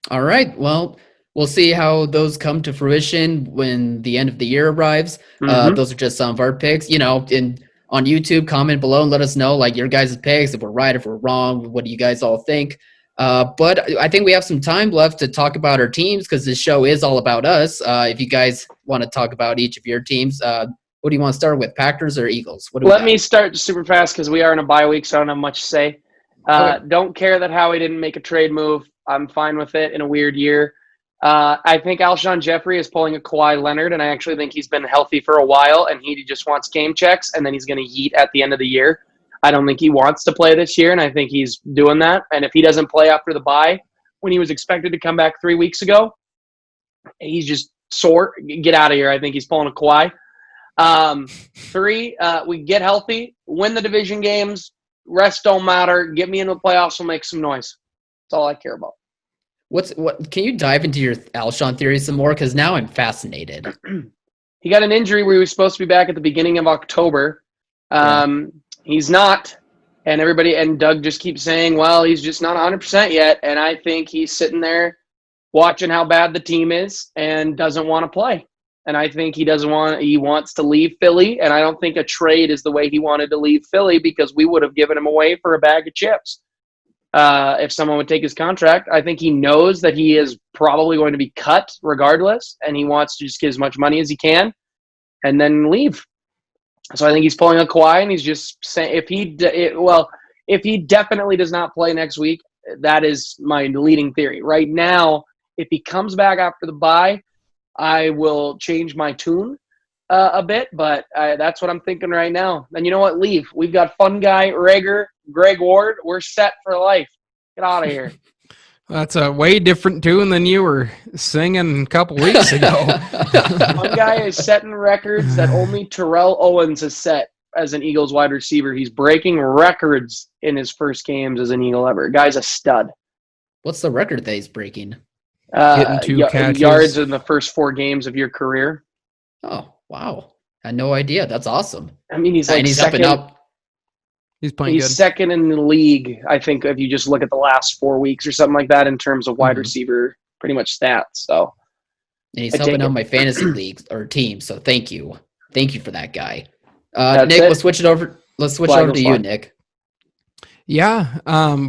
All right. Well, we'll see how those come to fruition when the end of the year arrives. Those are just some of our picks. On YouTube, comment below and let us know like your guys' picks, if we're right, if we're wrong, what do you guys all think? But I think we have some time left to talk about our teams because this show is all about us. If you guys want to talk about each of your teams, what do you want to start with, Packers or Eagles? Let me start super fast because we are in a bye week, so I don't have much to say. Okay. Don't care that Howie didn't make a trade move. I'm fine with it in a weird year. I think Alshon Jeffrey is pulling a Kawhi Leonard, and I actually think he's been healthy for a while, and he just wants game checks, and then he's going to yeet at the end of the year. I don't think he wants to play this year, and I think he's doing that. And if he doesn't play after the bye, when he was expected to come back 3 weeks ago, he's just sore. Get out of here. I think he's pulling a Kawhi. 3, we get healthy, win the division games. Rest don't matter. Get me into the playoffs. We'll make some noise. That's all I care about. What? Can you dive into your Alshon theory some more? Because now I'm fascinated. He got an injury where he was supposed to be back at the beginning of October. He's not. And Doug just keeps saying, well, he's just not 100% yet. And I think he's sitting there watching how bad the team is and doesn't want to play. And I think he wants to leave Philly. And I don't think a trade is the way he wanted to leave Philly because we would have given him away for a bag of chips. If someone would take his contract, I think he knows that he is probably going to be cut regardless. And he wants to just get as much money as he can and then leave. So I think he's pulling a Kawhi and he's just saying if he definitely does not play next week, that is my leading theory. Right now, if he comes back after the bye, I will change my tune a bit, but that's what I'm thinking right now. And you know what? Leave. We've got fun guy, Rager, Greg Ward. We're set for life. Get out of here. That's a way different tune than you were singing a couple weeks ago. One guy is setting records that only Terrell Owens has set as an Eagles wide receiver. He's breaking records in his first games as an Eagle ever. Guy's a stud. What's the record that he's breaking? Getting 2 catches. Yards in the first 4 games of your career. Oh, wow. I had no idea. That's awesome. I mean, he's like second. Up. He's playing good. Second in the league, I think, if you just look at the last 4 weeks or something like that in terms of wide receiver, pretty much stats. So, and he's helping out my fantasy leagues or team. So thank you for that guy. Nick, let's switch it over. Let's switch over to you, Nick. Yeah,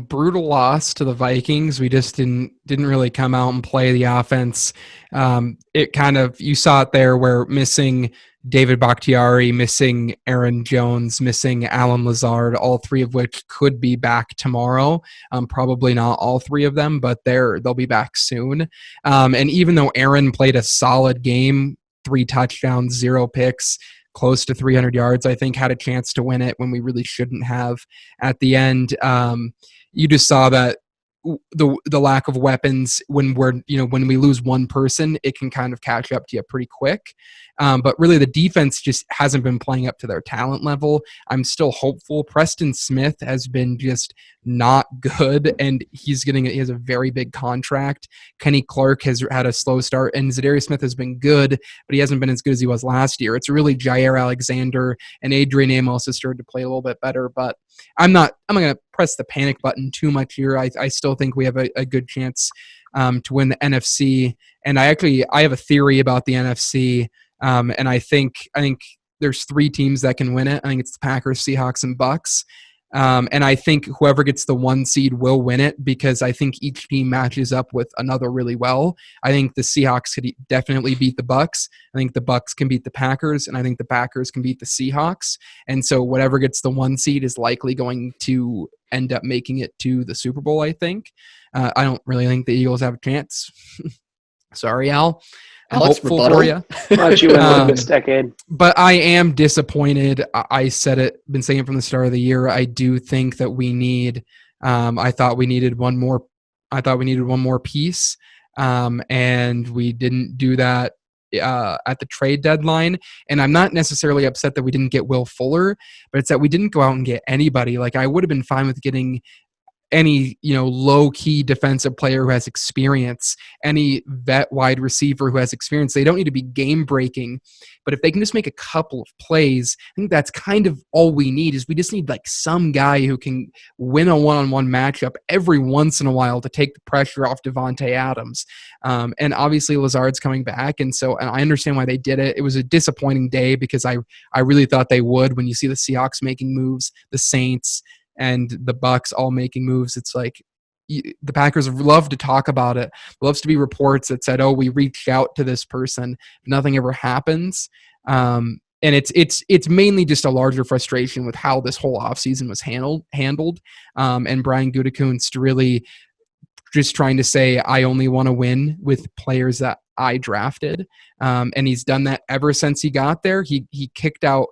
brutal loss to the Vikings. We just didn't really come out and play the offense. It kind of, you saw it there where missing David Bakhtiari, missing Aaron Jones, missing Alan Lazard, all 3 of which could be back tomorrow. Probably not all 3 of them, but they'll be back soon. And even though Aaron played a solid game, 3 touchdowns, 0 picks, close to 300 yards, I think had a chance to win it when we really shouldn't have at the end. You just saw that the lack of weapons when we lose one person, it can kind of catch up to you pretty quick. But really, the defense just hasn't been playing up to their talent level. I'm still hopeful. Preston Smith has been just not good, and he has a very big contract. Kenny Clark has had a slow start, and Zadarius Smith has been good, but he hasn't been as good as he was last year. It's really Jair Alexander, and Adrian Amos has started to play a little bit better, but I'm not going to press the panic button too much here. I still think we have a good chance to win the NFC, and I have a theory about the NFC, and I think there's 3 teams that can win it. I think it's the Packers, Seahawks, and Bucks. And I think whoever gets the 1 seed will win it because I think each team matches up with another really well. I think the Seahawks could definitely beat the Bucks. I think the Bucks can beat the Packers, and I think the Packers can beat the Seahawks. And so whatever gets the 1 seed is likely going to end up making it to the Super Bowl, I think. I don't really think the Eagles have a chance. Sorry, Al. I'm hopeful for you. Thought you win this decade. But I am disappointed. I said it, been saying it from the start of the year. I do think that we need. I thought we needed one more. I thought we needed one more piece, and we didn't do that at the trade deadline. And I'm not necessarily upset that we didn't get Will Fuller, but it's that we didn't go out and get anybody. Like I would have been fine with getting any low-key defensive player who has experience, any vet wide receiver who has experience. They don't need to be game-breaking, but if they can just make a couple of plays, I think that's kind of all we need. Is we just need like some guy who can win a one-on-one matchup every once in a while to take the pressure off Devonta Adams. And obviously Lazard's coming back, and I understand why they did it. It was a disappointing day because I really thought they would. When you see the Seahawks making moves, the Saints and the Bucks all making moves, it's like the Packers love to talk about it. Loves to be reports that said, "Oh, we reached out to this person." Nothing ever happens, and it's mainly just a larger frustration with how this whole offseason was handled. And Brian Gutekunst really just trying to say, "I only want to win with players that I drafted," and he's done that ever since he got there. He kicked out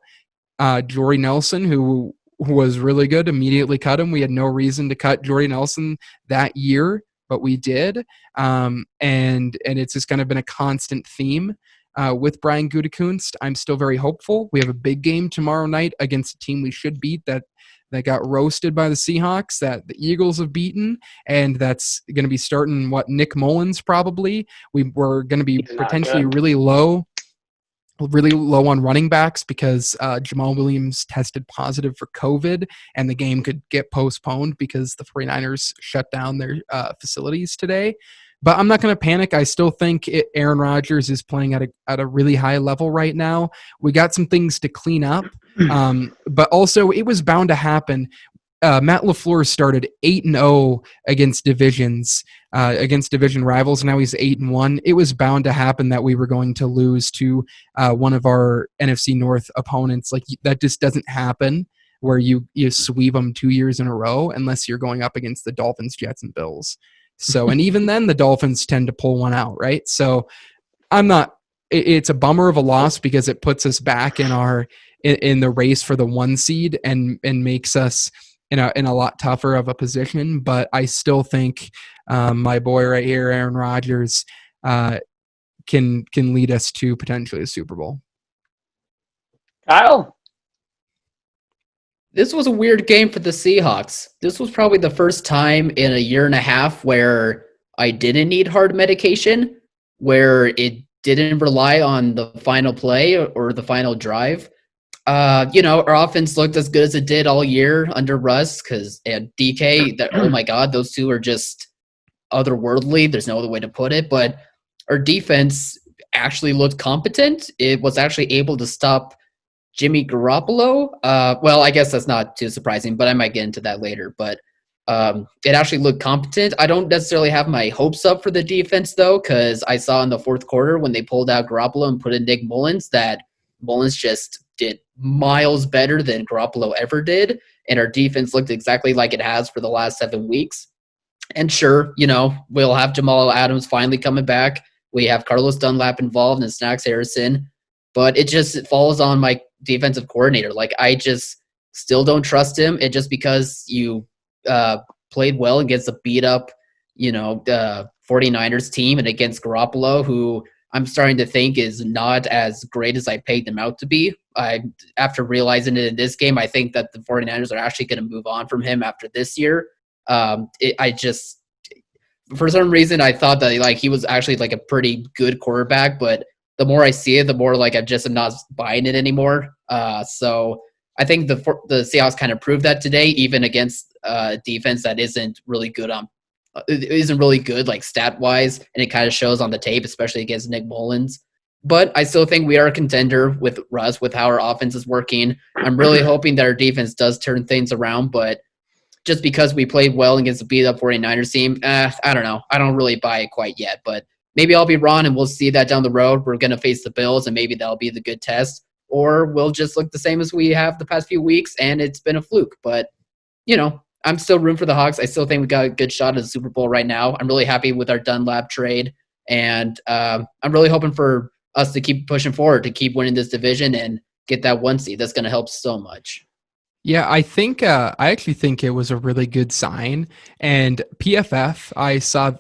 Jordy Nelson, who was really good, immediately cut him. We had no reason to cut Jordy Nelson that year, but we did. And it's just kind of been a constant theme with Brian Gutekunst. I'm still very hopeful. We have a big game tomorrow night against a team we should beat that got roasted by the Seahawks, that the Eagles have beaten, and that's going to be starting Nick Mullins probably. We're going to be potentially really low on running backs because Jamal Williams tested positive for COVID, and the game could get postponed because the 49ers shut down their facilities today. But I'm not going to panic. I still think Aaron Rodgers is playing at a really high level right now. We got some things to clean up, but also it was bound to happen. Matt LaFleur started 8-0 against division rivals. Now he's 8-1. It was bound to happen that we were going to lose to one of our NFC North opponents. Like that just doesn't happen where you sweep them 2 years in a row unless you're going up against the Dolphins, Jets, and Bills. So, and even then the Dolphins tend to pull one out, right? So it's a bummer of a loss because it puts us back in the race for the 1 seed and makes us in a lot tougher of a position. But I still think my boy right here, Aaron Rodgers, can lead us to potentially a Super Bowl. Kyle? This was a weird game for the Seahawks. This was probably the first time in a year and a half where I didn't need hard medication, where it didn't rely on the final play or the final drive. Our offense looked as good as it did all year under Russ because DK, oh my God, those two are just otherworldly. There's no other way to put it. But our defense actually looked competent. It was actually able to stop Jimmy Garoppolo. Well, I guess that's not too surprising, but I might get into that later. But it actually looked competent. I don't necessarily have my hopes up for the defense, though, because I saw in the fourth quarter when they pulled out Garoppolo and put in Nick Mullins that Mullins just did miles better than Garoppolo ever did. And our defense looked exactly like it has for the last 7 weeks. And sure, we'll have Jamal Adams finally coming back. We have Carlos Dunlap involved and Snacks Harrison. But it falls on my defensive coordinator. Like, I just still don't trust him. And just because you played well against a beat-up, 49ers team and against Garoppolo, who I'm starting to think is not as great as I pegged them out to be. After realizing it in this game, I think that the 49ers are actually going to move on from him after this year. For some reason, I thought that like he was actually like a pretty good quarterback, but the more I see it, the more like I'm not buying it anymore. So I think the Seahawks kind of proved that today, even against a defense that isn't really good like stat wise, and it kind of shows on the tape, especially against Nick Mullins. But I still think we are a contender with Russ, with how our offense is working. I'm really hoping that our defense does turn things around, but just because we played well against the beat-up 49ers team, I don't know. I don't really buy it quite yet, but maybe I'll be wrong, and we'll see that down the road. We're going to face the Bills, and maybe that'll be the good test. Or we'll just look the same as we have the past few weeks, and it's been a fluke. But, I'm still rooting for the Hawks. I still think we got a good shot at the Super Bowl right now. I'm really happy with our Dunlap trade, and I'm really hoping for us to keep pushing forward, to keep winning this division and get that 1 seed. That's going to help so much. Yeah, I actually think it was a really good sign. And PFF, I saw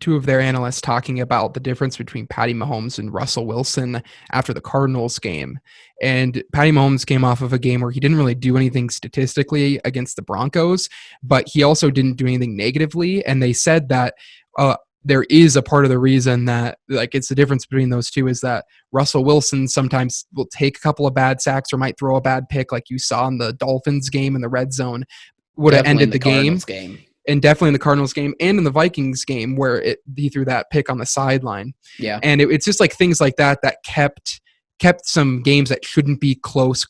2 of their analysts talking about the difference between Patty Mahomes and Russell Wilson after the Cardinals game. And Patty Mahomes came off of a game where he didn't really do anything statistically against the Broncos, but he also didn't do anything negatively. And they said that there is a part of the reason that like it's the difference between those two is that Russell Wilson sometimes will take a couple of bad sacks or might throw a bad pick like you saw in the Dolphins game in the red zone would have ended the game. And definitely in the Cardinals game and in the Vikings game where he threw that pick on the sideline. Yeah. And it's just like things like that kept some games that shouldn't be close.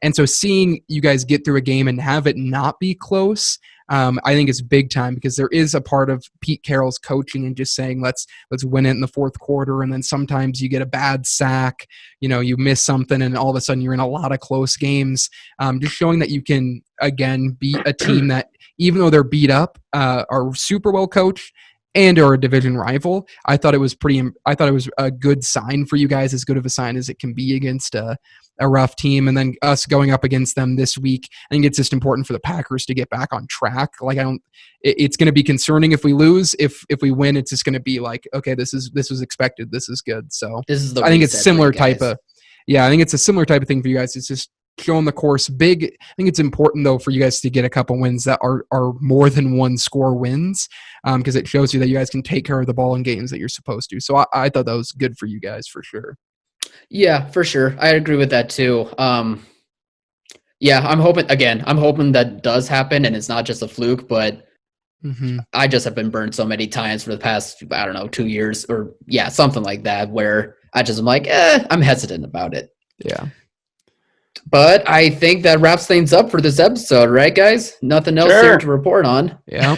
And so seeing you guys get through a game and have it not be close, I think it's big time because there is a part of Pete Carroll's coaching and just saying, let's win it in the fourth quarter. And then sometimes you get a bad sack, you miss something and all of a sudden you're in a lot of close games. Just showing that you can, again, beat a team that even though they're beat up, are super well coached and are a division rival. I thought it was a good sign for you guys, as good of a sign as it can be against a rough team. And then us going up against them this week, I think it's just important for the Packers to get back on track. Like it's going to be concerning if we lose. If we win, it's just going to be like, okay, this was expected. This is good. So I think it's similar type of, I think it's a similar type of thing for you guys. It's just showing the course big. I think it's important though for you guys to get a couple wins that are more than 1 score wins, because it shows you that you guys can take care of the ball in games that you're supposed to. So I thought that was good for you guys for sure. Yeah, for sure. I agree with that too. I'm hoping that does happen and it's not just a fluke, but I just have been burned so many times for the past, 2 years or something like that, where I just am like, I'm hesitant about it. Yeah. But I think that wraps things up for this episode, right, guys? Nothing else here to report on. Yeah.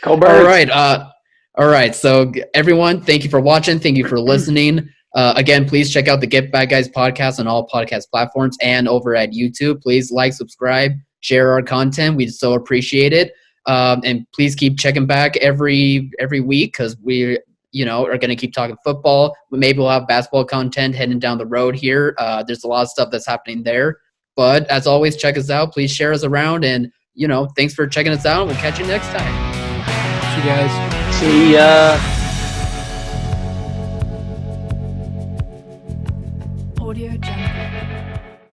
Go Birds. All right. So everyone, thank you for watching. Thank you for listening. Again, please check out the Get Back Guys podcast on all podcast platforms and over at YouTube. Please like, subscribe, share our content. We so appreciate it. And please keep checking back every week because we are going to keep talking football. Maybe we'll have basketball content heading down the road here. There's a lot of stuff that's happening there. But as always, check us out. Please share us around. And, thanks for checking us out. We'll catch you next time. See you guys. See ya. Audio Jungle.